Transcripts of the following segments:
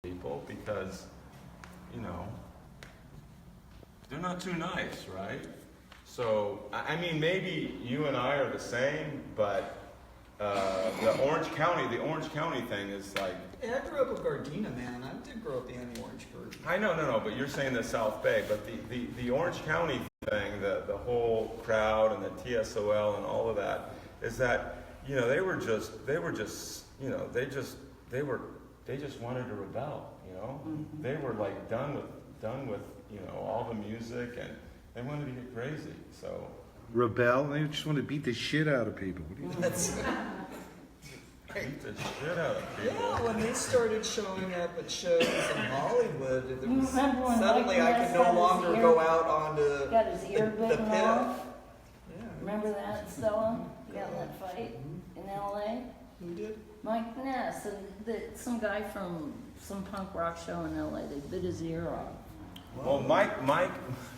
people because, you know, they're not too nice, right? So, I mean, maybe you and I are the same, but the Orange County thing is like... Hey, I grew up with Gardena, man. I did grow up in the Orange group. I know, no, but you're saying the South Bay, but the Orange County thing, the whole crowd and the TSOL and all of that, is that, you know, they just wanted to rebel, you know? Mm-hmm. They were like done with, you know, all the music, and they wanted to get crazy, so... Rebel? They just want to beat the shit out of people. What do you That's Beat the shit out of people. yeah. When they started showing up at shows in Hollywood, it was, Remember when suddenly Mike I Ness could no got his longer ear- go out onto Got his ear the bitten pit. off. Yeah. Remember that, Stella? You got in that fight in LA? Who did? Mike Ness and some guy from some punk rock show in LA. They bit his ear off. Well, Mike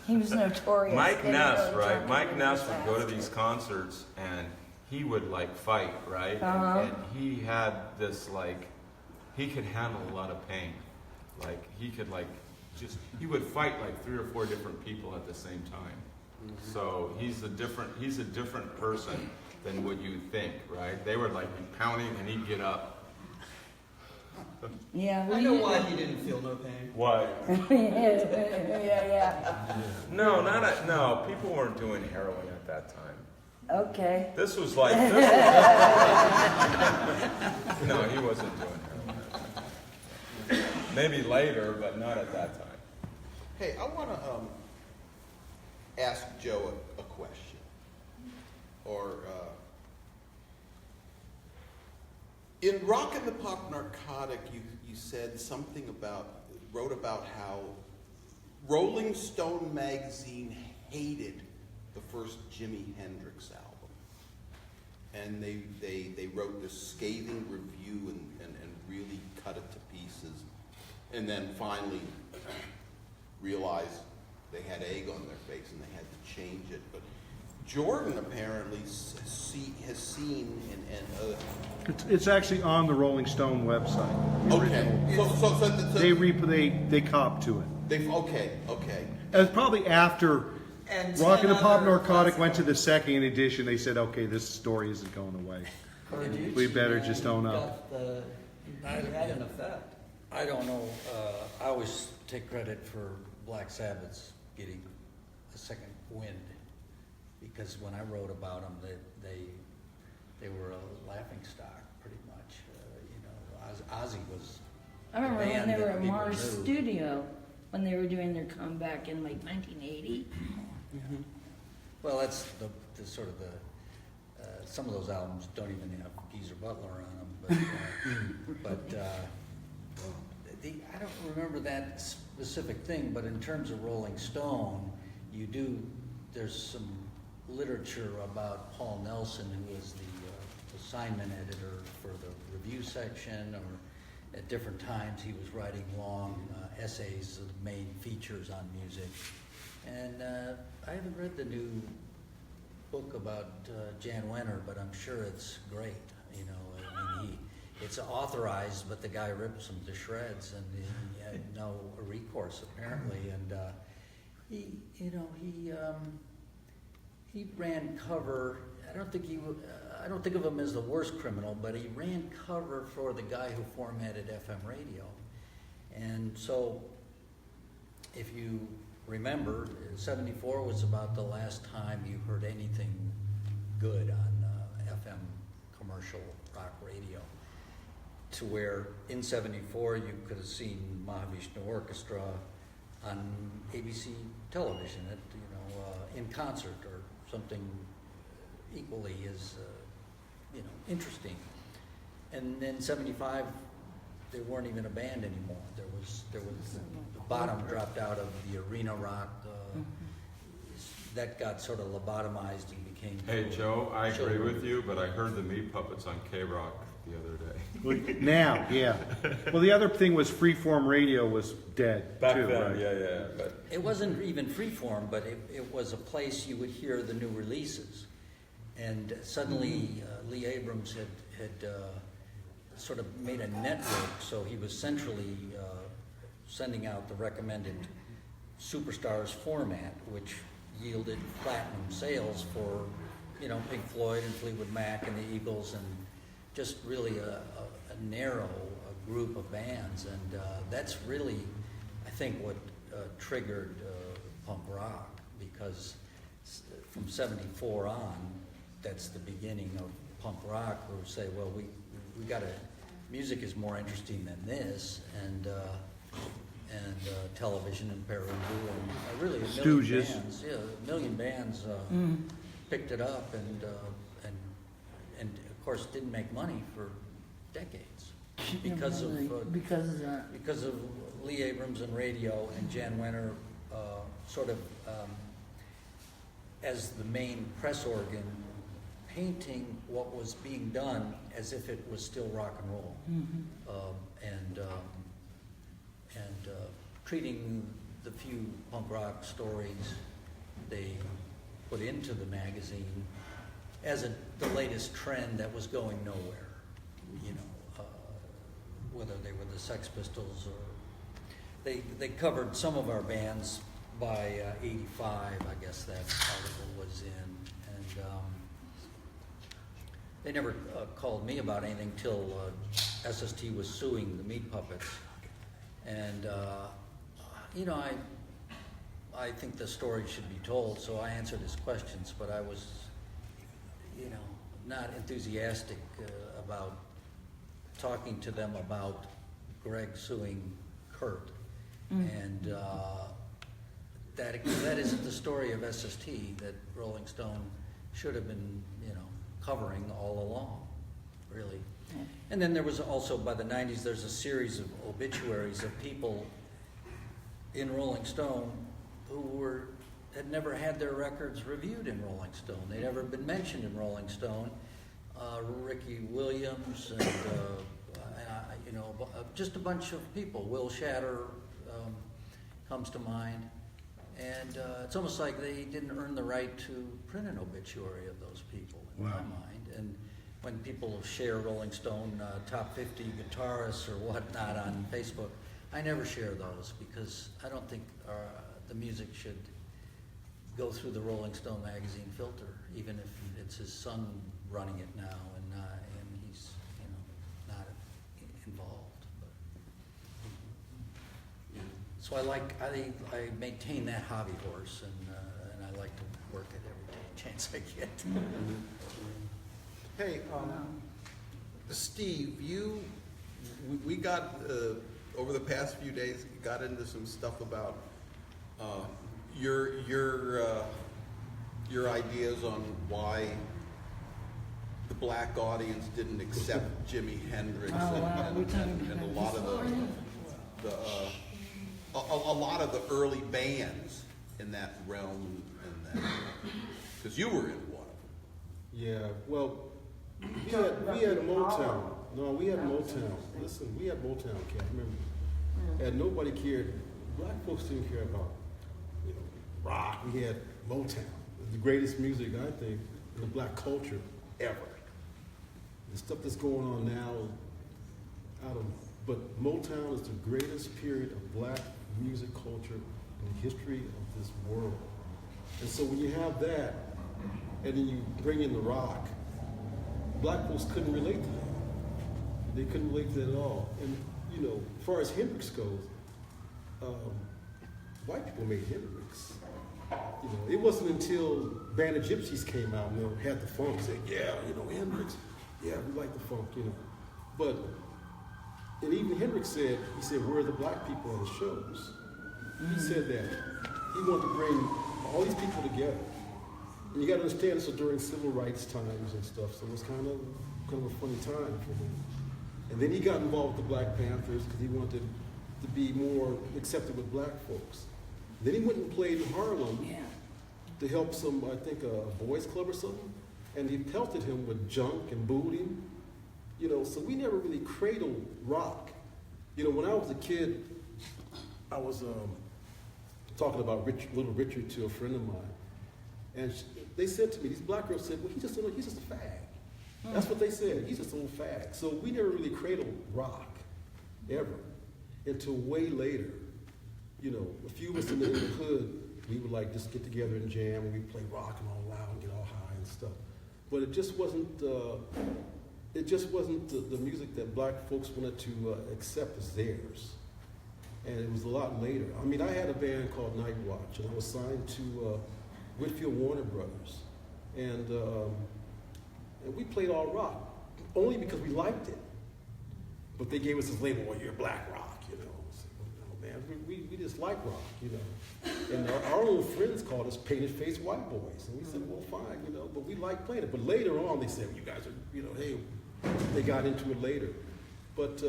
He was notorious. Mike They Ness, really right? took Mike him Ness to would go to disaster. these concerts and he would like fight, right? Uh-huh. And he had this like, he could handle a lot of pain. Like he could like he would fight like 3 or 4 different people at the same time. Mm-hmm. So he's a different person than what you think, right? They would like be pounding and he'd get up. Yeah, I know why he didn't feel no pain. Why? yeah. No, people weren't doing heroin at that time. Okay. This was no, he wasn't doing heroin. Maybe later, but not at that time. Hey, I want to ask Joe a question. Or in Rock and the Pop Narcotic, you said something wrote about how Rolling Stone magazine hated the first Jimi Hendrix album. And they wrote this scathing review and really cut it to pieces. And then finally realized they had egg on their face and they had to change it. But Jordan apparently has seen It's actually on the Rolling Stone website. The original. Okay. They cop to it. Okay. It was probably after And Rock and 10 the Pop other Narcotic went to classical- the second edition. They said, okay, this story isn't going away. Carducci, We better man, just own up. got the- He had an effect. I don't know. I always take credit for Black Sabbath's getting a second wind, because when I wrote about them, they were a laughing stock pretty much. Ozzy was. I remember the when band they were that at people Mars knew. Studio when they were doing their comeback in like 1980. Well, that's the sort of some of those albums don't even have Geezer Butler on them, but I don't remember that specific thing. But in terms of Rolling Stone, there's some literature about Paul Nelson, who was the assignment editor for the review section, or at different times he was writing long essays of the main features on music. And I haven't read the new book about Jan Wenner, but I'm sure it's great. I mean, it's authorized, but the guy rips them to shreds, and he had no recourse apparently. And he ran cover. I don't think of him as the worst criminal, but he ran cover for the guy who formatted FM radio. And so, if you remember, 74 was about the last time you heard anything good on FM commercial rock radio. To where in 74 you could have seen Mahavishnu Orchestra on ABC television, in concert or something equally as interesting. And in 75 they weren't even a band anymore. There was the bottom dropped out of the arena rock. That got sort of lobotomized and became. Hey Joe, I agree children. with you, but I heard the Meat Puppets on K-Rock the other day. Now, yeah. Well, the other thing was freeform radio was dead Back too, then, right? yeah, but It wasn't even freeform, but it was a place you would hear the new releases. And suddenly Lee Abrams had sort of made a network, so he was centrally sending out the recommended superstars format, which yielded platinum sales for, you know, Pink Floyd and Fleetwood Mac and the Eagles, and just really a narrow group of bands. And that's really, I think, what triggered punk rock, because from '74 on, that's the beginning of punk rock, where we say, well, we got to, music is more interesting than this, and television and Peru, and really a million Stooges. bands, a million bands picked it up, and of course didn't make money for decades because of Lee Abrams and radio, and Jan Wenner sort of as the main press organ, painting what was being done as if it was still rock and roll, and treating the few punk rock stories they put into the magazine as the latest trend that was going nowhere. You know, whether they were the Sex Pistols or they covered some of our bands by '85, I guess that article was in, and they never called me about anything till SST was suing the Meat Puppets, and you know, I think the story should be told, so I answered his questions, but I was, you know, not enthusiastic about talking to them about Greg suing Kurt, and that isn't the story of SST that Rolling Stone should have been, you know, covering all along, really. And then there was also, by the '90s, there's a series of obituaries of people in Rolling Stone who had never had their records reviewed in Rolling Stone. They'd never been mentioned in Rolling Stone. Ricky Williams and you know, just a bunch of people. Will Shatter comes to mind, and it's almost like they didn't earn the right to print an obituary of those people, in my mind. And when people share Rolling Stone top 50 guitarists or whatnot on Facebook, I never share those, because I don't think the music should go through the Rolling Stone magazine filter, even if it's his son running it now, and he's, you know, not involved. But, so I maintain that hobby horse, and I like to work it every chance I get. Hey, Steve, we got over the past few days got into some stuff about your ideas on why the black audience didn't accept Jimi Hendrix, and a lot of a lot of the early bands in that realm, and that, because you were in one of them. Yeah, well, we had Motown. No, we had Motown. Listen, we had Motown, Cat. Remember? And nobody cared. Black folks didn't care about, you know, rock. We had Motown. The greatest music, I think, in the black culture ever. The stuff that's going on now, but Motown is the greatest period of black music culture in the history of this world. And so when you have that, and then you bring in the rock, black folks couldn't relate to that. They couldn't relate to that at all. And, you know, as far as Hendrix goes, white people made Hendrix. You know, it wasn't until Band of Gypsies came out and they had the funk, said, yeah, you know, Hendrix, yeah, we like the funk, you know. But, and even Hendrix said, he said, where are the black people on the shows? He said that he wanted to bring all these people together. And you got to understand, this was during civil rights times and stuff, so it was kind of a funny time for him. And then he got involved with the Black Panthers because he wanted to be more accepted with black folks. Then he went and played in Harlem to help some, I think, a boys club or something, and he pelted him with junk and booed him. You know, so we never really cradled rock. You know, when I was a kid, I was talking about Little Richard to a friend of mine, and they said to me, these black girls said, well, he's just a fag. That's what they said. He's just old fag. So we never really cradled rock, ever, until way later. You know, a few of us in the hood, we would like just get together and jam, and we'd play rock and all loud and get all high and stuff. But it just wasn't the music that black folks wanted to accept as theirs. And it was a lot later. I mean, I had a band called Night Watch, and I was signed to Whitfield Warner Brothers. And we played all rock, only because we liked it. But they gave us this label, well, you're black rock, you know. So, no, man, we just like rock, you know. And our old friends called us painted-faced white boys. And we said, well, fine, you know, but we like playing it. But later on, they said, well, you guys are, you know, hey, they got into it later. But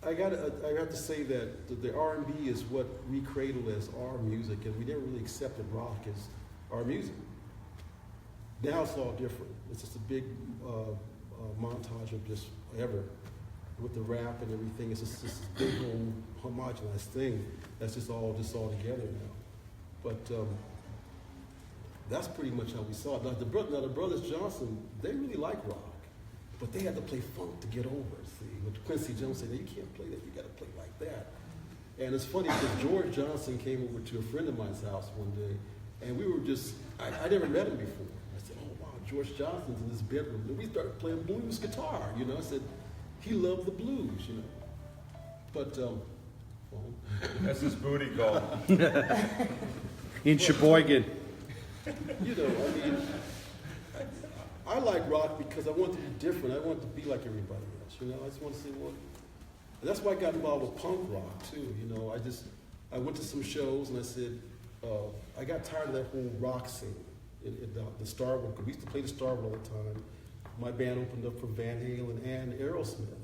I have to say that the R&B is what we cradled as our music, and we never really accepted rock as our music. Now it's all different. It's just a big montage of just whatever, with the rap and everything. It's just this big old homogenized thing that's just all together now. But that's pretty much how we saw it. Now the Brothers Johnson, they really like rock, but they had to play funk to get over. See, with Quincy Jones said, you can't play that. You got to play like that. And it's funny because George Johnson came over to a friend of mine's house one day, and we were just, I never met him before. I said, oh, wow, George Johnson's in his bedroom. And we started playing blues guitar, you know. I said, he loved the blues, you know. But, That's his booty call. In Sheboygan. you know, I mean, I like rock because I want to be different. I want to be like everybody else, you know. I just want to say, well, and that's why I got involved with punk rock, too, you know. I went to some shows and I said, I got tired of that whole rock scene. The Starwood, because we used to play the Starwood all the time. My band opened up for Van Halen and Aerosmith.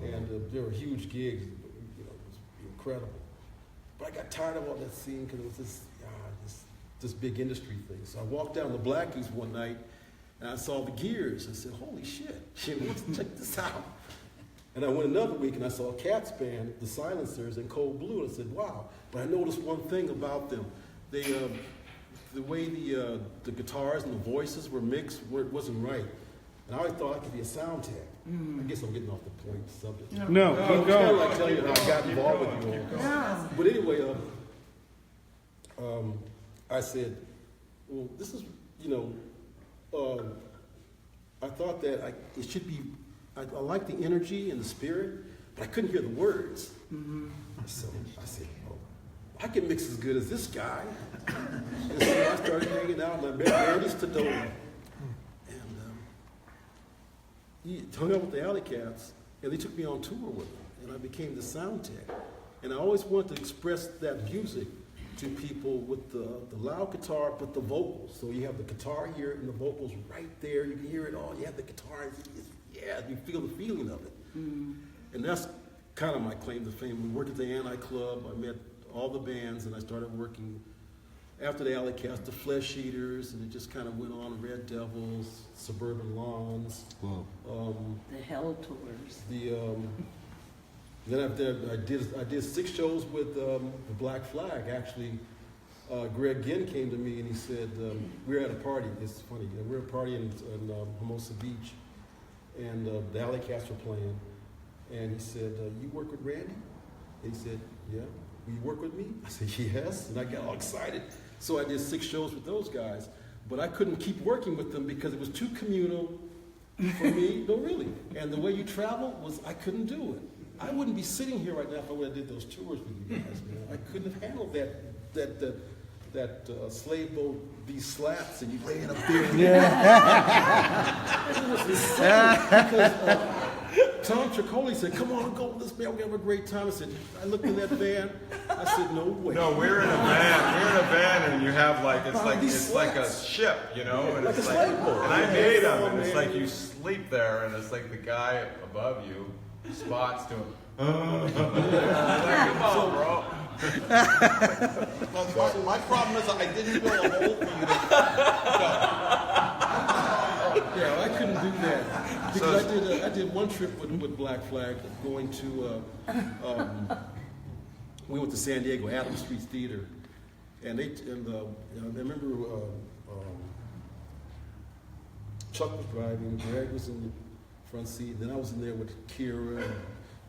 And there were huge gigs, you know, it was incredible. But I got tired of all that scene because it was this big industry thing. So I walked down the Blackies one night and I saw the Gears. I said, holy shit, let's check this out. And I went another week and I saw Cat's band, the Silencers, and Cold Blue, and I said, wow. But I noticed one thing about them. They, the way the guitars and the voices were mixed, it wasn't right. And I always thought I could be a sound tech. I guess I'm getting off the point subject. No, I'm keep kind of going. like telling you how I got involved with you all. No. But anyway, I said, well, this is, you know, I thought that it should be, I like the energy and the spirit, but I couldn't hear the words. So I said, oh, I can mix as good as this guy. And so I started hanging out, and I met Randy Stadone. And he hung out with the Alley Cats, and they took me on tour with them, and I became the sound tech. And I always wanted to express that music to people with the loud guitar, but the vocals. So you have the guitar here and the vocals right there. You can hear it all. You have the guitar. You feel the feeling of it. And that's kind of my claim to fame. We worked at the Anti-Club. I met all the bands, and I started working after the Alley Cats, the Flesh Eaters, and it just kind of went on. Red Devils, Suburban Lawns. Wow. The Hell Tours. Then I did 6 shows with the Black Flag. Actually, Greg Ginn came to me and he said, we were at a party. It's funny. We were at a party in Hermosa Beach, and the Alley Cats were playing. And he said, you work with Randy? And he said, yeah. Will you work with me? I said, yes. And I got all excited. So I did 6 shows with those guys. But I couldn't keep working with them because it was too communal for me. No, really. And the way you travel I couldn't do it. I wouldn't be sitting here right now if I would have did those tours with you guys, man. I couldn't have handled that slave boat, these slats, and you laying up there. It was insane because Tom Tricoli said, come on, go with this man, we're gonna have a great time. I looked in that van, I said, no way. No, we're in a van, and you have like it's like a ship, you know, and Like it's a like, slave boat. and I made them, Oh, and it's man. like you sleep there, and it's like the guy above you spots to him. Like, come on, bro. My problem is I didn't drill a hole for you to. Yeah, I couldn't do that. Because I did one trip with Black Flag going to, we went to San Diego, Adams Street Theater, and I remember Chuck was driving, Greg was in the front seat, and then I was in there with Kira, and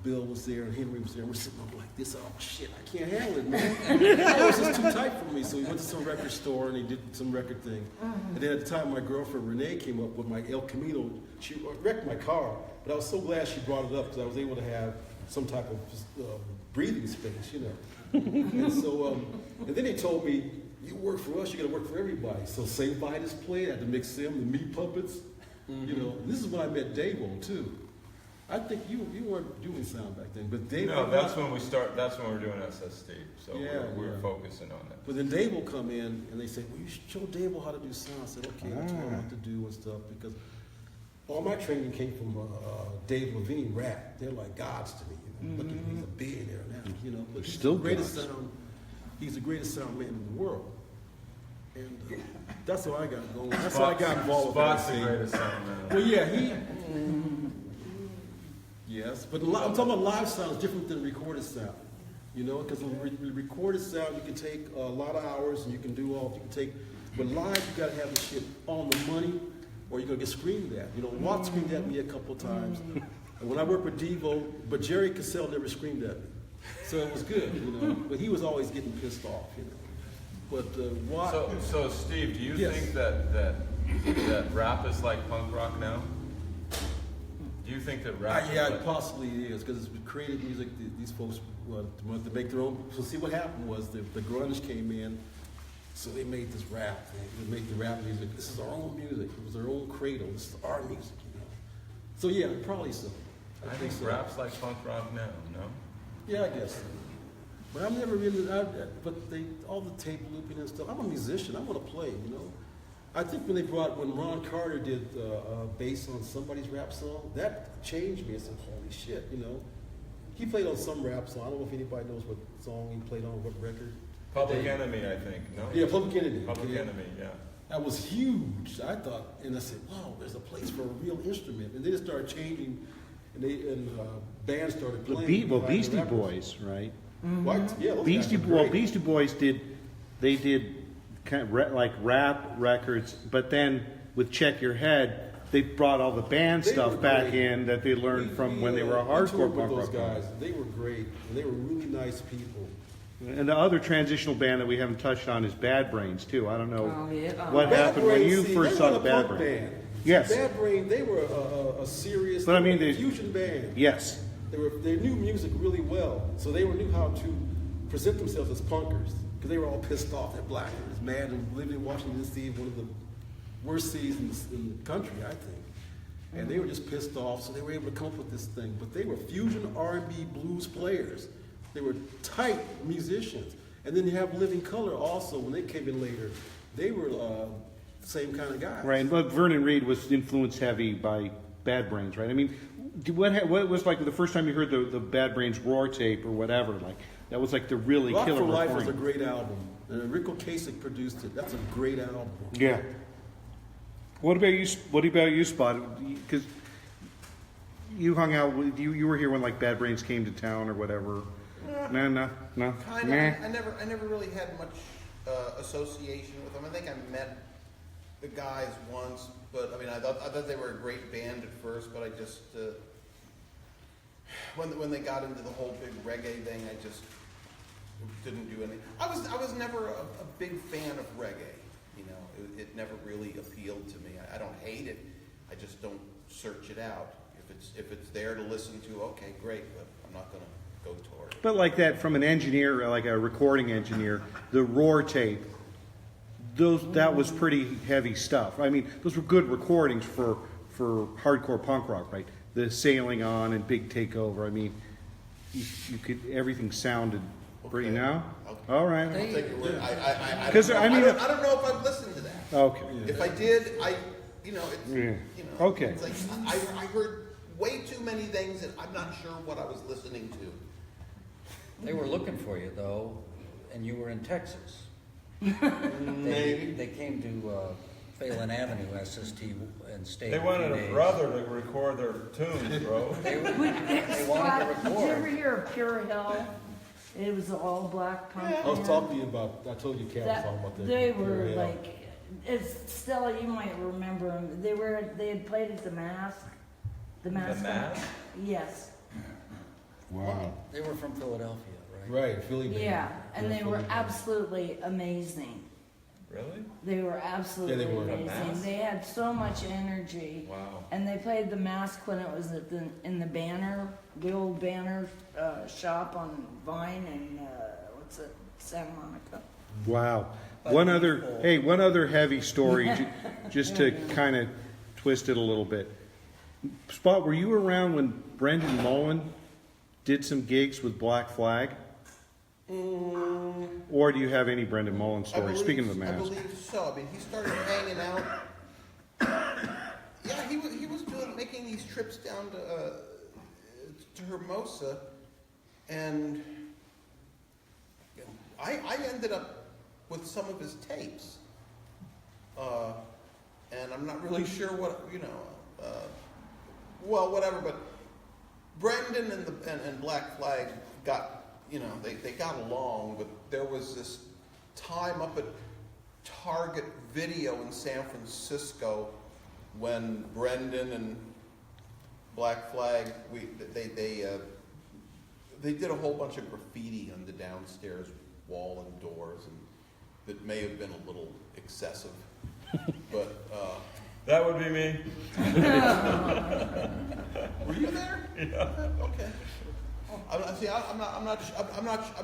Bill was there, and Henry was there. We're sitting up like this. Oh shit, I can't handle it, man. It was just too tight for me. So we went to some record store and he did some record thing. And then at the time, my girlfriend Renee came up with my El Camino. She wrecked my car, but I was so glad she brought it up because I was able to have some type of breathing space, you know. And so, and then they told me, you work for us, you got to work for everybody. So St. Vitus played, I had to mix them, the Meat Puppets. You know, this is when I met Davo too. I think you weren't doing sound back then, but Dave. No, that's when we start. That's when we're doing SST. So Yeah, we're yeah. focusing on that. But then Dave will come in and they say, well, you should show Dave how to do sound. I said, okay, I'll tell him what to do and stuff because all my training came from Dave Levine rap. They're like gods to me. You know? Look at him, he's a billionaire now. You know, but he's Still the greatest gods. sound. He's the greatest sound man in the world. And that's how I got going. That's how I got involved with Spot's the that. greatest sound man. Well, yeah, he. Yes, but I'm talking about live sound is different than recorded sound. You know, because recorded sound you can take a lot of hours and you can do all you can take. But live you gotta have the shit on the money, or you're gonna get screamed at. You know, Watt screamed at me a couple of times, and when I worked with Devo, but Jerry Cassell never screamed at me, so it was good. You know, but he was always getting pissed off. You know, but Watt. So Steve, do you Yes. think that rap is like punk rock now? Do you think that rap? Yeah, is it like, possibly is because it's creative music. These folks wanted to make their own. So see what happened was the grunge came in, so they made this rap thing. They made the rap music. This is our own music. It was their own cradle. This is our music, you know. So yeah, probably so. I think so. rap's like punk rock now. No. Yeah, I guess so. But I'm never really. But all the tape looping and stuff. I'm a musician. I want to play, you know. I think when Ron Carter did bass on somebody's rap song, that changed me. I said, holy shit, you know. He played on some rap song. I don't know if anybody knows what song he played on, what record. Public Enemy, I think. No. Yeah, Public Enemy. Public Yeah. Enemy. Yeah. That was huge. I thought, and I said, wow, there's a place for a real instrument. And then it started changing, and bands started playing. Beastie Boys, right? What? Yeah, those Beastie guys were great. Beastie Boys did kind of like rap records, but then with Check Your Head, they brought all the band They stuff were back great. in that they learned from when they were a we hardcore toured with punk those rock guys. They were great, and they were really nice people. band. And the other transitional band that we haven't touched on is Bad Brains too. I don't know Oh, yeah. what Bad happened when Brain, you see, first they saw were the a Bad punk Brain. band. Yes. Bad Brain, they were a serious But I mean, they- fusion band. Yes. They knew music really well, so they knew how to present themselves as punkers because they were all pissed off. They're black, they was mad, and living in Washington D.C., one of the worst cities in the country, I think. And they were just pissed off, so they were able to come up with this thing. But they were fusion R&B blues players. They were tight musicians. And then you have Living Color also. When they came in later, they were the same kind of guys. Right, but Vernon Reid was influenced heavy by Bad Brains, right? I mean, what was like the first time you heard the Bad Brains Roar tape or whatever? Like that was like the really Rock killer for Life was a recording. great album. And Rick Ocasek produced it. That's a great album. Yeah. What about you? What about you, Spot? Because you hung out with you were here when like Bad Brains came to town or whatever. No. Kind Nah. of. I never really had much association with them. I think I met the guys once, but I mean, I thought they were a great band at first, but I just when they got into the whole big reggae thing, I just didn't do anything. I was never a big fan of reggae. You know, it never really appealed to me. I don't hate it. I just don't search it out. If it's there to listen to, okay, great, but I'm not gonna go toward it. But like that from an engineer, like a recording engineer, the Roar tape, that was pretty heavy stuff. I mean, those were good recordings for hardcore punk rock, right? The Sailing On and Big Takeover. I mean, you could everything sounded pretty Okay. now. Okay. All right. I'll take your word. I 'Cause, don't know. I mean- I don't know if I've listened to that. Okay. If I did, it's Yeah. you know. Okay. It's like I heard way too many things that I'm not sure what I was listening to. They were looking for you though, and you were in Texas. Maybe. They came to Phelan Avenue, SST, and stayed. They a few wanted a days. brother to record their tunes, bro. They wanted to Did you ever record. hear of Pure Hell? It was all black punk. I was band. talking to you about, I told you Kat was talking about that. They were Yeah. like It's Stella, you might remember them. They had played at the Mask. The Mask? Mask? Yes. Wow. They were from Philadelphia, right? Right, Philly band. Yeah, and they were Philly band. absolutely amazing. Really? They were absolutely were. The amazing. Mask? They had so much energy. Wow. And they played the Mask when it was in the Banner, the old Banner shop on Vine and what's it, Santa Monica. Wow. But One beautiful. one other heavy story, just to kind of twist it a little bit. Spot, were you around when Brendan Mullen did some gigs with Black Flag? Or do you have any Brendan Mullen stories? Speaking of the I Mask. believe so. I mean, he started hanging out. Yeah, he was making these trips down to Hermosa, and I ended up with some of his tapes, and I'm not really sure what well, whatever. But Brendan and Black Flag got. They got along, but there was this time up at Target Video in San Francisco when Brendan and Black Flag they did a whole bunch of graffiti on the downstairs wall and doors, and that may have been a little excessive, but That would be me. were you there? Yeah. Okay. I'm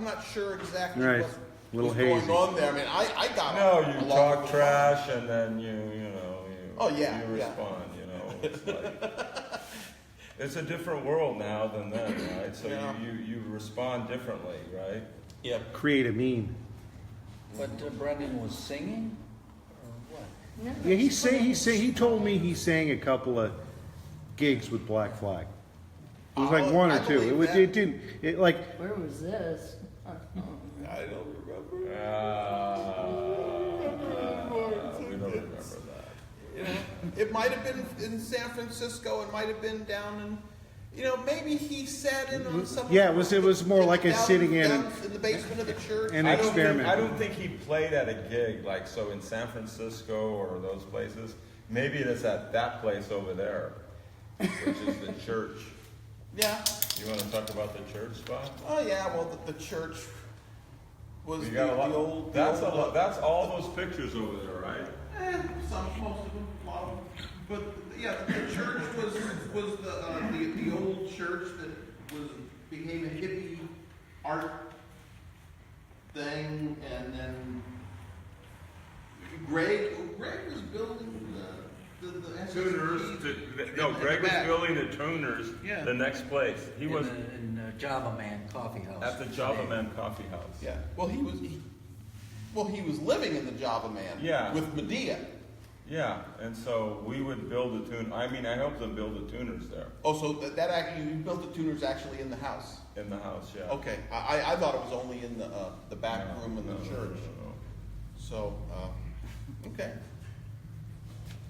not sure exactly Right. what Little was hazy. going on there. I mean, I got No, along you with talk the trash and then you Oh, yeah, you yeah. respond, It's like, it's a different world now than then, right? So Yeah. you respond differently, right? Yeah. Create a meme. But Brendan was singing, or what? Yeah, he told me he sang a couple of gigs with Black Flag. It was like Oh, one or I two. believe that. It didn't. It like Where was this? I don't remember. We don't remember that. It might have been in San Francisco. It might have been down in, maybe he sat in on some. Yeah, it was more like a down- sitting in down in the basement of the church. and I don't experiment. think he played at a gig so in San Francisco or those places. Maybe it's at that place over there, which is the church. Yeah. You want to talk about the church spot? Oh yeah. Well, the church was You the, got a lot. the old. That's the a old, lot. That's all those pictures over there, right? Most of them, a lot of them. But yeah, the church was the old church that became a hippie art thing, and then Greg was building the Tuners. SST No, at the Greg was back. building the Tuners. Yeah. The next place. He was in Java Man Coffee House. at the Java Man Coffee House. Yeah. Well, he was living in the Java Man. Yeah. With Medea. Yeah, and so we would build the tune. I mean, I helped them build the tuners there Oh, so that actually you built the tuners actually in the house. in the house. Yeah. Okay. I thought it was only in the back No, room in the no, no, church. no. So okay.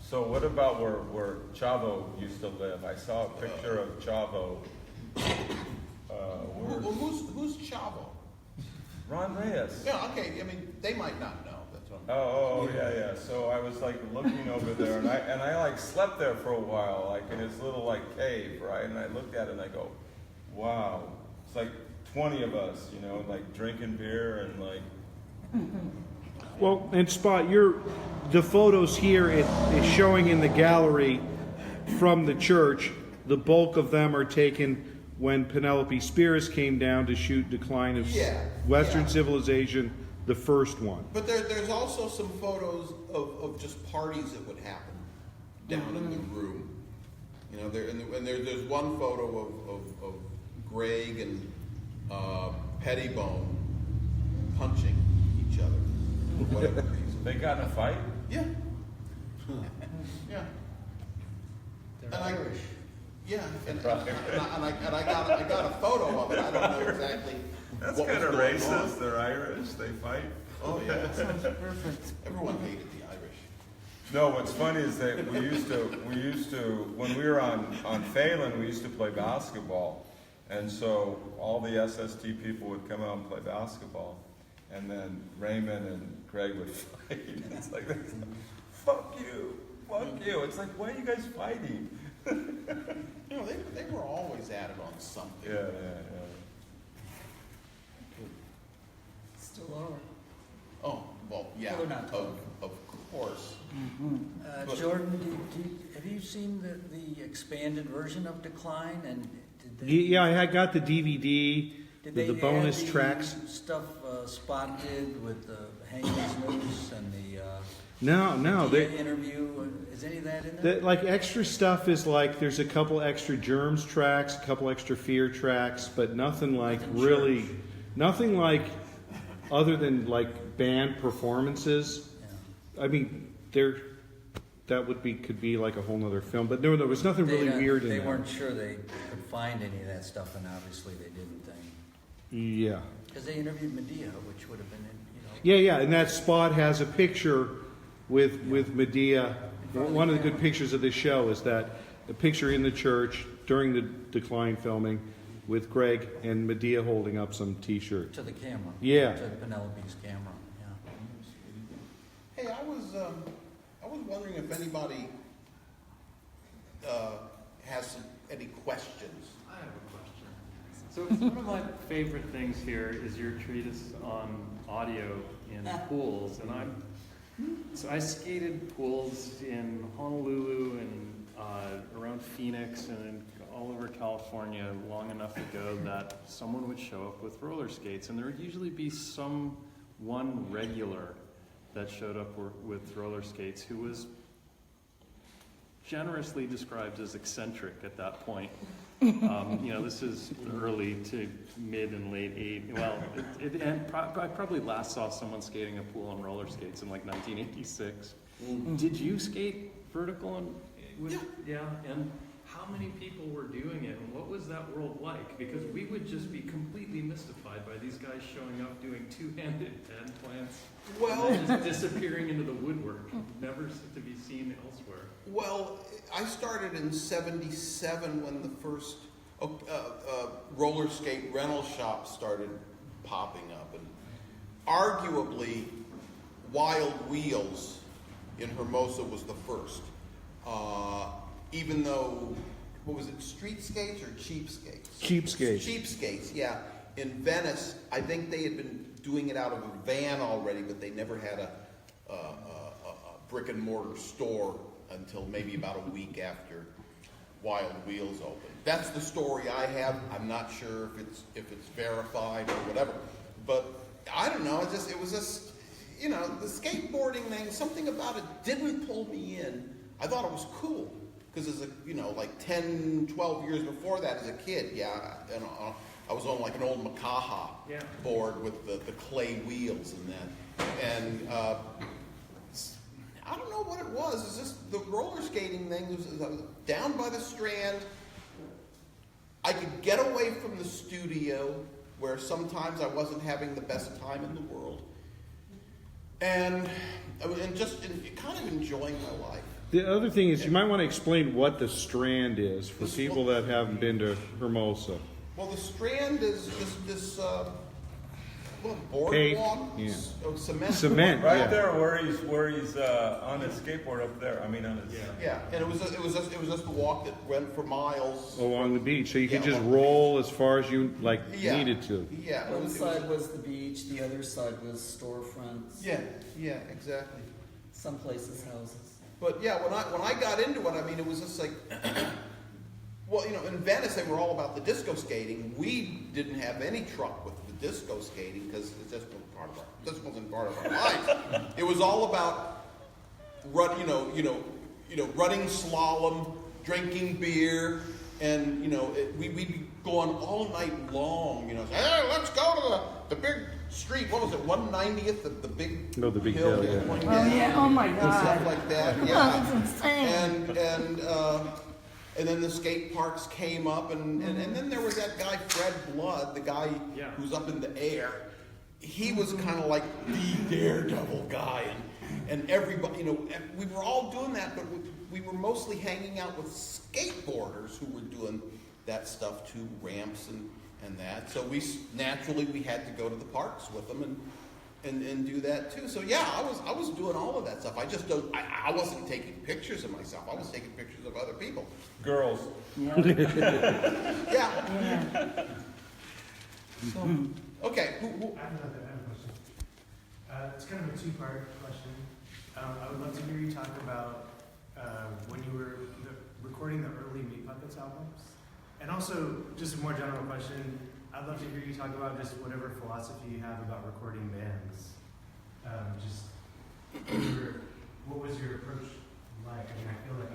So what about where Chavo used to live? I saw a picture of Chavo. Who's Chavo? Ron Reyes. Yeah. Okay. I mean, they might not know. That's what Oh, yeah. So I was like looking over there, and I like slept there for a while, like in his little like cave, right? And I looked at it and I go, wow, it's like 20 of us, like drinking beer and like. Well, and Spot, the photos here is showing in the gallery from the church. The bulk of them are taken when Penelope Spears came down to shoot Decline of Yeah, Western yeah. Civilization, the first one. But there's also some photos of just parties that would happen down in the room. There's one photo of Greg and Pettibone punching each other for whatever reason. They got in a fight? Yeah. Yeah. They're Irish. Yeah, and I got a photo of it. I don't know exactly. That's what was kind of going racist. on. They're Irish. They fight. Oh yeah, everyone hated the Irish. No, what's funny is that we used to when we were on Phelan, we used to play basketball, and so all the SST people would come out and play basketball, and then Raymond and Greg would fight. It's like, fuck you. It's like, why are you guys fighting? You know, they were always at it on something. Yeah. Still are. Oh, well, yeah, Well, they're not of course. Jordan, have you seen the expanded version of Decline? And did they, Yeah, I had got the DVD, did the they bonus add the tracks. stuff Spot did with the Hangman's Noose and the No, Medea interview? Is any of that in there? like extra stuff is like there's a couple extra Germs tracks, a couple extra Fear tracks, but nothing like Nothing really, church. nothing like other than like band performances. Yeah. I mean, could be like a whole nother film, but no, there was nothing really weird in They there. weren't sure they could find any of that stuff, and obviously they didn't. Yeah. Because they interviewed Medea, which would have been, in, Yeah, and that spot has a picture with Medea. One of the good pictures of this show is that a picture in the church during the Decline filming with Greg and Medea holding up some T-shirts. to the camera. Yeah. To Penelope's camera. Yeah. Hey, I was wondering if anybody has any questions. I have a question. So one of my favorite things here is your treatise on audio in pools, and I skated pools in Honolulu and around Phoenix and all over California long enough ago that someone would show up with roller skates, and there would usually be one regular that showed up with roller skates who was generously described as eccentric at that point. This is early to mid and late 80s. Well, I probably last saw someone skating a pool on roller skates in like 1986. Did you skate vertical? Yeah. And how many people were doing it, and what was that world like? Because we would just be completely mystified by these guys showing up doing two-handed hand plants, Well, and then just disappearing into the woodwork, never to be seen elsewhere. well, I started in '77 when the first roller skate rental shops started popping up, and arguably, Wild Wheels in Hermosa was the first. Even though, what was it, street skates or cheap skates? Cheap skates. Cheap skates, yeah. In Venice, I think they had been doing it out of a van already, but they never had a brick and mortar store until maybe about a week after Wild Wheels opened. That's the story I have. I'm not sure if it's verified or whatever, but I don't know. It was just the skateboarding thing. Something about it didn't pull me in. I thought it was cool. Because as like 10, 12 years before that as a kid, I was on like an old Makaha board with the clay wheels and that. And I don't know what it was. It's just the roller skating thing. I was down by the Strand. I could get away from the studio where sometimes I wasn't having the best time in the world. And just kind of enjoying my life. The other thing is, you might want to explain what the Strand is for people that haven't been to Hermosa. Well, the Strand is this boardwalk, cement. Cement, Right yeah. there where he's on his skateboard up there. I mean, on his. Yeah, and it was just a walk that went for miles Along the beach, so you could Yeah, just along the roll as far as you Yeah. needed to. Yeah, One side was the beach, the other side was storefronts. Yeah, exactly. Some places houses. But yeah, when I got into it, I mean, it was just like, well, in Venice they were all about the disco skating. We didn't have any truck with the disco skating because it just wasn't part of our lives. It was all about running slalom, drinking beer, and we'd be going all night long. Hey, let's go to the big street. What was it? 190th, the big the big hill, yeah. going Oh down. yeah, oh my And stuff God. like that. Oh, Yeah. that's insane. And then the skate parks came up, and then there was that guy Fred Blood, the guy who's up in the air. He was kind of like the daredevil guy, and everybody, we were all doing that, but we were mostly hanging out with skateboarders who were doing that stuff too, ramps and that. So we had to go to the parks with them, and do that too. So yeah, I was doing all of that stuff. I just don't. I wasn't taking pictures of myself. I was taking pictures of other people. Girls. Yeah. Yeah. Yeah. So, okay. I have a question. It's kind of a two-part question. I would love to hear you talk about when you were recording the early Meat Puppets albums. And also, just a more general question, I'd love to hear you talk about just whatever philosophy you have about recording bands. What was your approach like? I mean, I feel like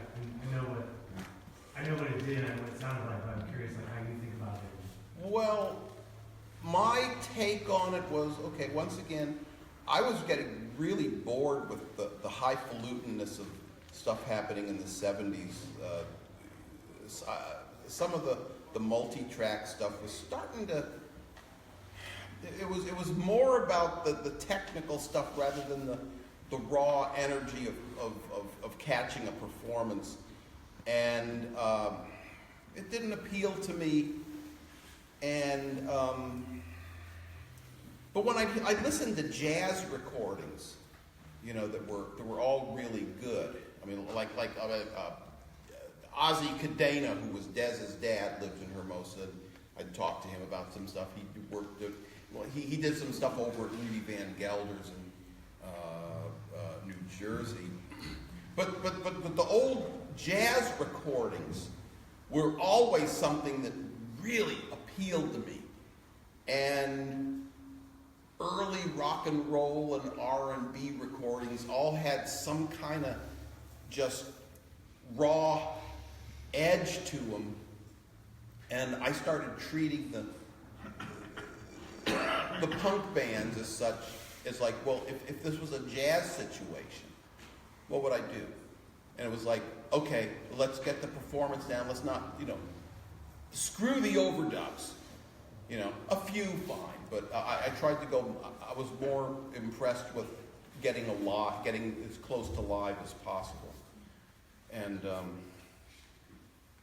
I know what it did and what it sounded like, but I'm curious like how you think about it. Well, my take on it was, okay, once again, I was getting really bored with the highfalutenness of stuff happening in the 70s. Some of the multi-track stuff was starting to, it was more about the technical stuff rather than the raw energy of catching a performance. And it didn't appeal to me. And but when I listened to jazz recordings, you know, that were all really good. I mean, like Ozzy Cadena, who was Dez's dad, lived in Hermosa. And I'd talked to him about some stuff. He did some stuff over at Rudy Van Gelder's in New Jersey. But the old jazz recordings were always something that really appealed to me. And early rock and roll and R&B recordings all had some kind of just raw edge to them. And I started treating the punk bands as such, as like, well, if this was a jazz situation, what would I do? And it was like, okay, let's get the performance down. Let's not, screw the overdubs. A few, fine. But I tried to go, I was more impressed with getting as close to live as possible. And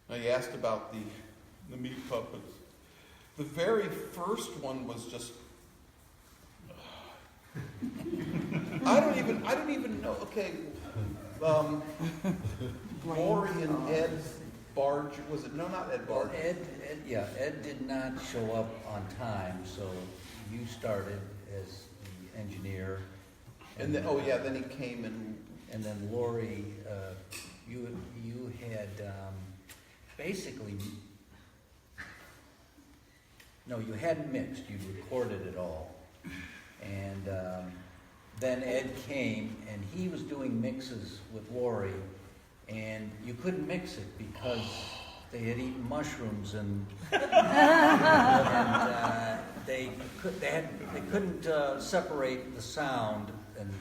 I asked about the Meat Puppets. The very first one was just, I don't even know, okay, Lori and Ed Barge, was it? No, not Ed Barge. Well, Ed did not show up on time, so you started as the engineer. And then, then he came in. And then Lori, you had basically, no, you hadn't mixed, you recorded it all. And then Ed came, and he was doing mixes with Lori, and you couldn't mix it because they had eaten mushrooms and they couldn't separate the sound and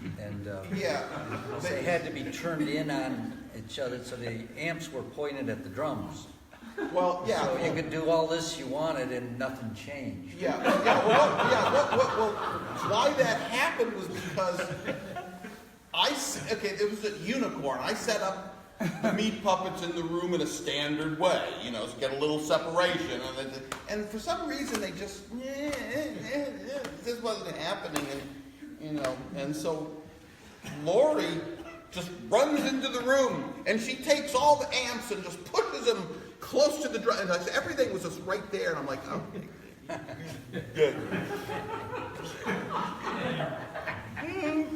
they had to be turned in on each other, so the amps were pointed at the drums. Well, yeah. So you could do all this you wanted and nothing changed. Why that happened was because it was at Unicorn. I set up the Meat Puppets in the room in a standard way, to get a little separation. And for some reason they just, this wasn't happening. And so Lori just runs into the room and she takes all the amps and just pushes them close to the drum. And everything was just right there. And I'm like, oh, good.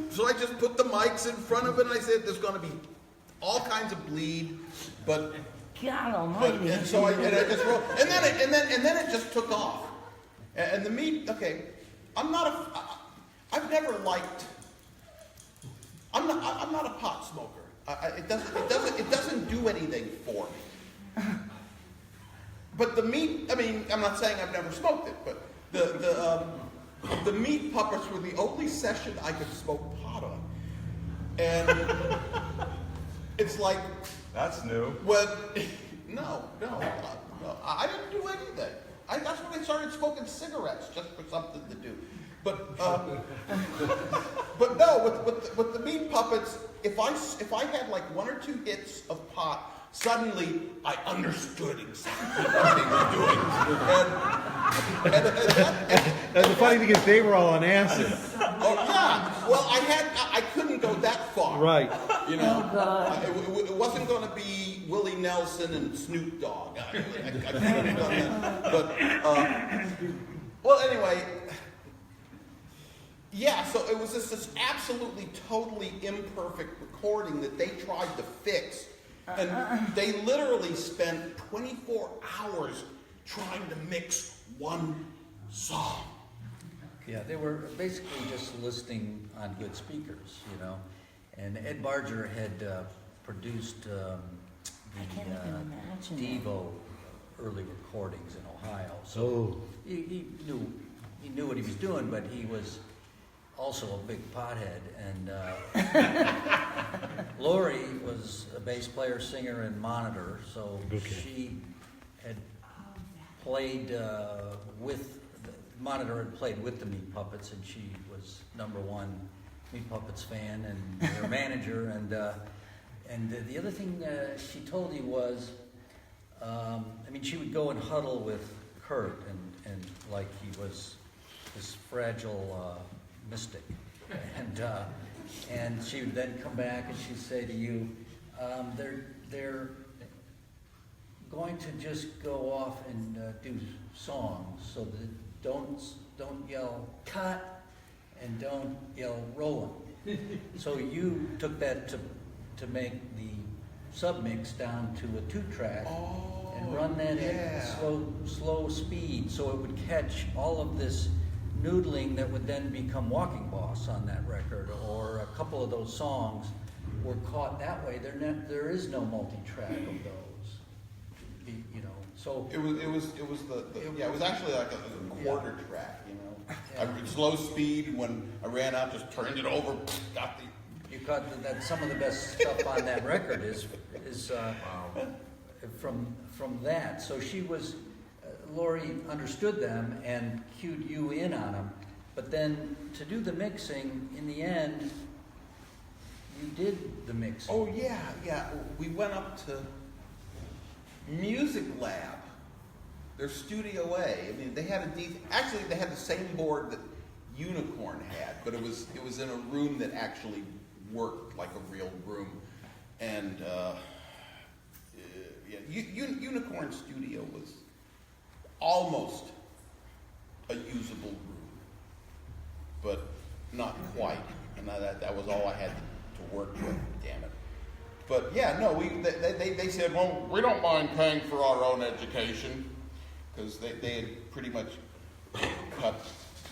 So I just put the mics in front of it and I said, there's going to be all kinds of bleed, but God Almighty! And so I just rolled, and then it just took off. And the meat, okay, I'm not a pot smoker. It doesn't do anything for me. But the meat, I'm not saying I've never smoked it, but the Meat Puppets were the only session I could smoke pot on, and it's like, that's new. Well, no, I didn't do anything. That's when I started smoking cigarettes, just for something to do. But no, with the Meat Puppets, if I had like one or two hits of pot, suddenly I understood exactly what they were doing, And the funny thing is, they were all on acid. Oh yeah. Well, I couldn't go that far. Right. You know, it wasn't going to be Willie Nelson and Snoop Dogg. I couldn't have done that. But well, anyway. Yeah, so it was just this absolutely, totally imperfect recording that they tried to fix. And they literally spent 24 hours trying to mix one song. Yeah, they were basically just listening on good speakers, you know. And Ed Barger had produced I can't even imagine Devo early recordings in Ohio. So he knew what he was doing, but he was also a big pothead, and Lori was a bass player, singer, and monitor, so she had played with, the monitor had played with the Meat Puppets, and she was #1 Meat Puppets fan and their manager, and the other thing she told me was, I mean, she would go and huddle with Kurt, and like he was this fragile mystic, and she would then come back and she'd say to you, they're going to just go off and do songs, so that don't yell cut and don't yell rolling. So you took that to make the submix down to a 2-track and run that at slow speed, so it would catch all of this noodling that would then become Walking Boss on that record, or a couple of those songs were caught that way. There is no multi-track of those, you know. So It was actually like a quarter track, you know. I slow speed, when I ran out, just turned it over, got the. you caught that some of the best stuff on that record is from that. So she was. Lori understood them and cued you in on them, but then to do the mixing, in the end, you did the mixing. Oh yeah. We went up to Music Lab, their Studio A. I mean, they had actually they had the same board that Unicorn had, but it was in a room that actually worked like a real room, and Unicorn Studio was almost a usable room, but not quite. And that was all I had to work with. Damn it! But yeah, no, they said, well, we don't mind paying for our own education, because they had pretty much cut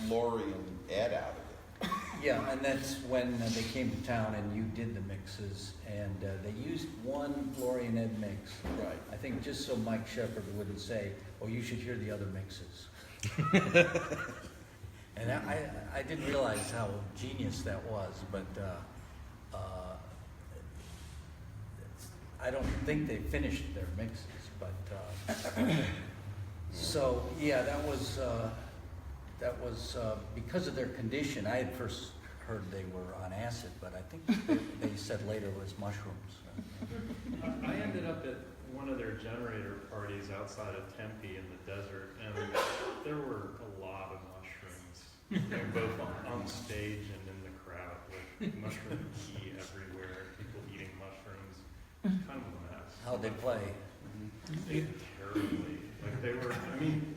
Lori and Ed out of it. Yeah, and that's when they came to town and you did the mixes, and they used one Lori and Ed mix. Right. I think just so Mike Shepard wouldn't say, "Oh, you should hear the other mixes." And I didn't realize how genius that was, but I don't think they finished their mixes. But so yeah, that was because of their condition. I had first heard they were on acid, but I think they said later it was mushrooms. I ended up at one of their generator parties outside of Tempe in the desert, and there were a lot of mushrooms, both on stage and in the crowd, with mushroom tea everywhere, people eating mushrooms. Kind of a mess. How'd they play? They did terribly. Like they were, I mean,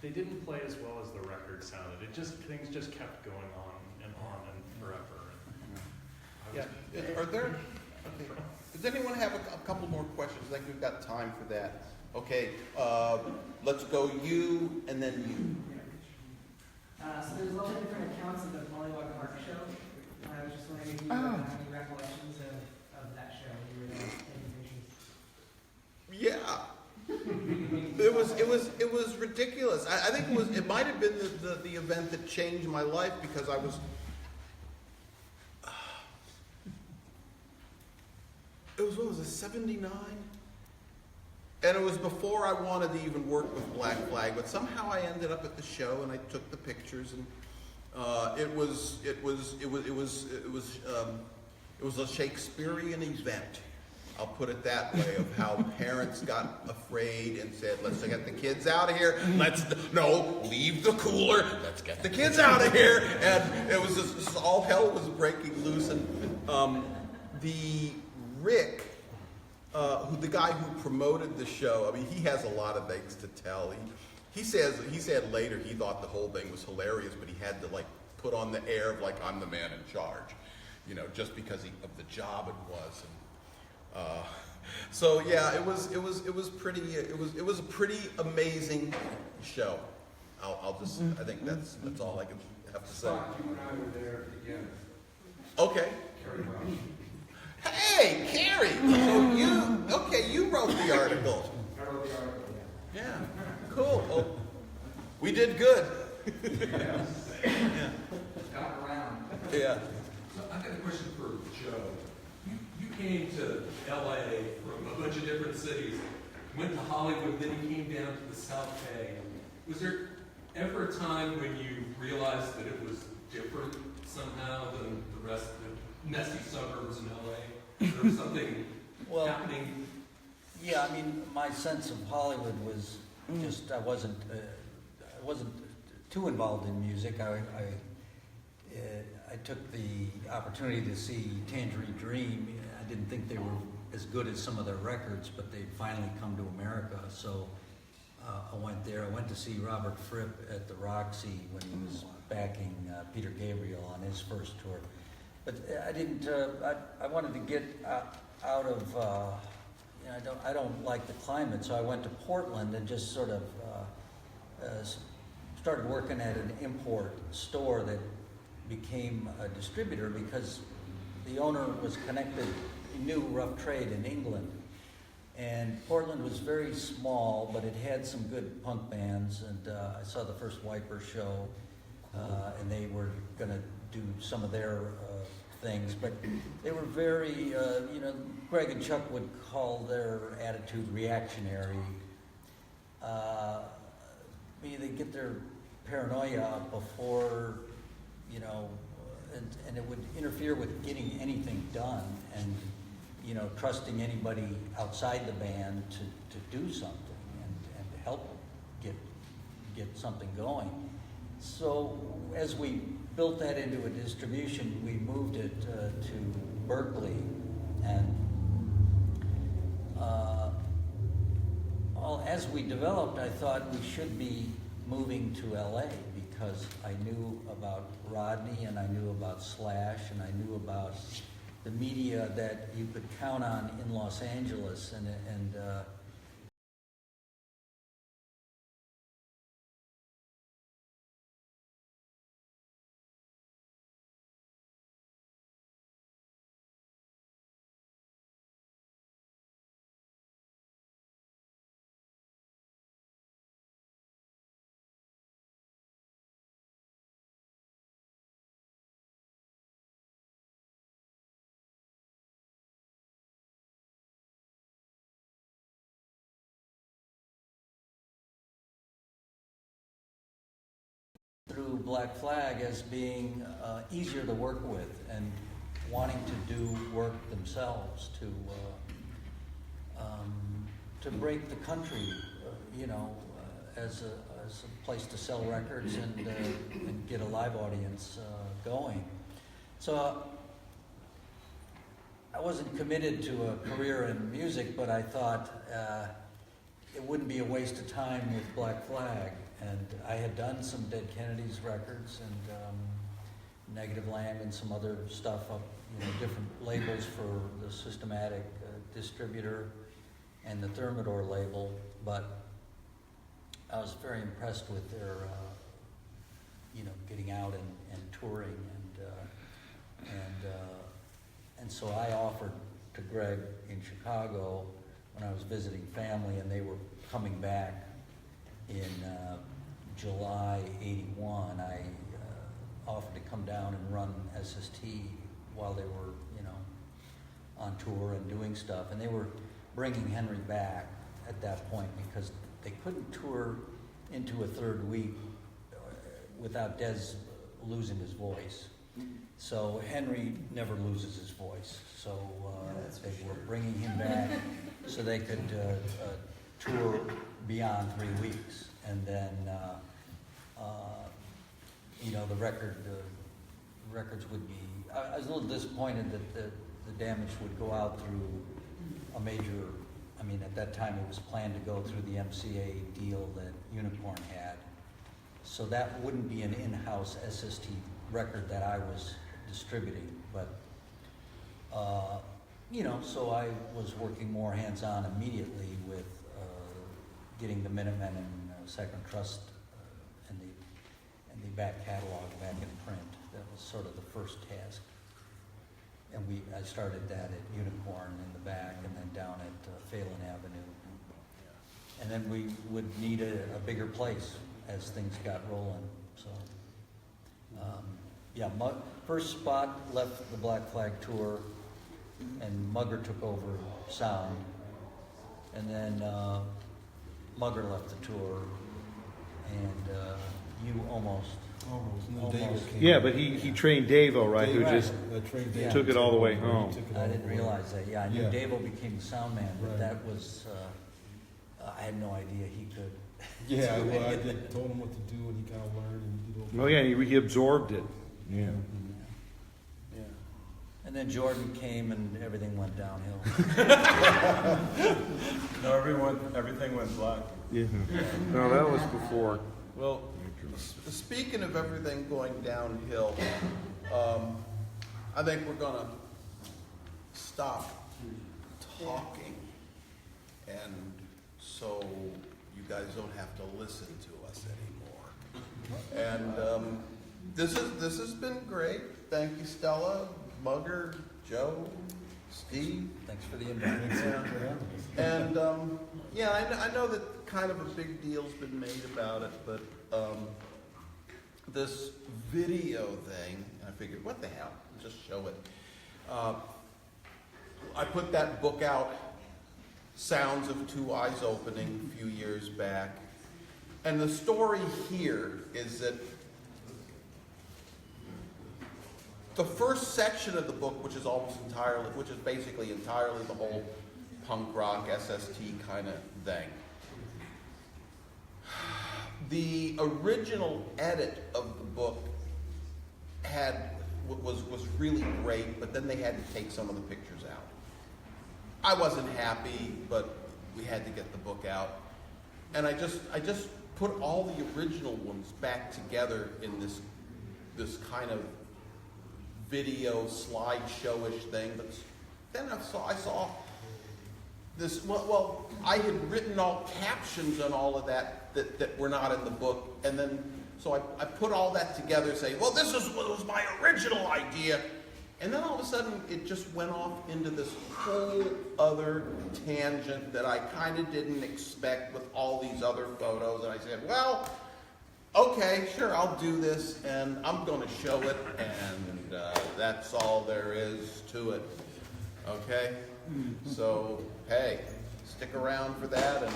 they didn't play as well as the record sounded. Things just kept going on and forever. Are there? Okay. Does anyone have a couple more questions? I think we've got time for that. Okay. Let's go you and then you. So there's a lot of different accounts of the Pollywog Park show. I was just wondering if you have any recollections of that show. You were there taking pictures. Yeah. It was ridiculous. I think it might have been the event that changed my life, because I was. What was it, 79? And it was before I wanted to even work with Black Flag, but somehow I ended up at the show and I took the pictures, and it was a Shakespearean event. I'll put it that way, of how parents got afraid and said, let's get the kids out of here. No, leave the cooler. Let's get the kids out of here. And it was just all hell was breaking loose. And the Rick, the guy who promoted the show, I mean, he has a lot of things to tell. He said later he thought the whole thing was hilarious, but he had to like put on the air of like, I'm the man in charge, you know, just because of the job it was. And, so yeah, it was a pretty amazing show. I think that's all I can have to say. Scott, you and I were there together. Okay. Hey, Carrie. So you wrote the article. I wrote the article. Yeah. Cool. Oh, we did good. Yeah. Yeah. Got around. Yeah. So I've got a question for Joe. You came to LA from a bunch of different cities, went to Hollywood, then you came down to the South Bay. Was there ever a time when you realized that it was different somehow than the rest of the messy suburbs in LA? There was something happening? Yeah, I mean, my sense of Hollywood was just I wasn't too involved in music. I took the opportunity to see Tangerine Dream. I didn't think they were as good as some of their records, but they'd finally come to America. So I went there. I went to see Robert Fripp at the Roxy when he was backing Peter Gabriel on his first tour. But I didn't. I wanted to get out of. I don't like the climate, so I went to Portland and just sort of started working at an import store that became a distributor because the owner was connected. He knew rough trade in England, and Portland was very small, but it had some good punk bands. And I saw the first Wiper show, and they were going to do some of their things, but they were very, Greg and Chuck would call their attitude reactionary. They get their paranoia up before, and it would interfere with getting anything done, and trusting anybody outside the band to do something and to help get something going. So as we built that into a distribution, we moved it to Berkeley, and as we developed, I thought we should be moving to LA because I knew about Rodney and I knew about Slash and I knew about the media that you could count on in Los Angeles, and through Black Flag as being easier to work with and wanting to do work themselves to break the country, as a place to sell records and get a live audience going. So I wasn't committed to a career in music, but I thought it wouldn't be a waste of time with Black Flag. And I had done some Dead Kennedys records and Negative Land and some other stuff up, different labels for the Systematic distributor and the Thermidor label. But I was very impressed with their, getting out and touring, and so I offered to Greg in Chicago when I was visiting family, and they were coming back in July '81, I offered to come down and run SST while they were, on tour and doing stuff. And they were bringing Henry back at that point because they couldn't tour into a third week without Dez losing his voice. So Henry never loses his voice. So they were bringing him back so they could tour beyond 3 weeks. And then, the records would be, I was a little disappointed that the damage would go out through a major, at that time it was planned to go through the MCA deal that Unicorn had. So that wouldn't be an in-house SST record that I was distributing, but, so I was working more hands-on immediately with getting the Minutemen and Second Trust and the back catalog back in print. That was sort of the first task. And I started that at Unicorn in the back, and then down at Phelan Avenue. And then we would need a bigger place as things got rolling. So, first spot left the Black Flag tour, and Mugger took over sound. And then Mugger left the tour, and you almost. And then David came. Yeah, but he trained Davo, right, who just trained David. took it all the way He home. took it all I the didn't way. realize that. Yeah, I knew Yeah. Davo became the sound man, but Right. that was, I had no idea he could. Yeah, well, I told him what to do, and he kind of learned, and he did. Oh, yeah, he absorbed it. Yeah. Yeah. And then Jordan came and everything went downhill. No, everything went black. Yeah. No, that was before. Well, speaking of everything going downhill, I think we're gonna stop talking, and so you guys don't have to listen to us anymore. And this has been great. Thank you, Stella, Mugger, Joe, Steve. Thanks for the invite. And I know that kind of a big deal's been made about it, but this video thing, I figured, what the hell? Just show it. I put that book out, Sounds of Two Eyes Opening, a few years back, and the story here is that the first section of the book, which is basically entirely the whole punk rock SST kind of thing. The original edit of the book was really great, but then they had to take some of the pictures out. I wasn't happy, but we had to get the book out, and I just put all the original ones back together in this kind of video slideshow-ish thing. But then I saw this. Well, I had written all captions on all of that were not in the book, and then so I put all that together, saying, well, this was my original idea, and then all of a sudden it just went off into this whole other tangent that I kind of didn't expect with all these other photos, and I said, well, okay, sure, I'll do this, and I'm going to show it, and that's all there is to it. Okay? So, hey, stick around for that, and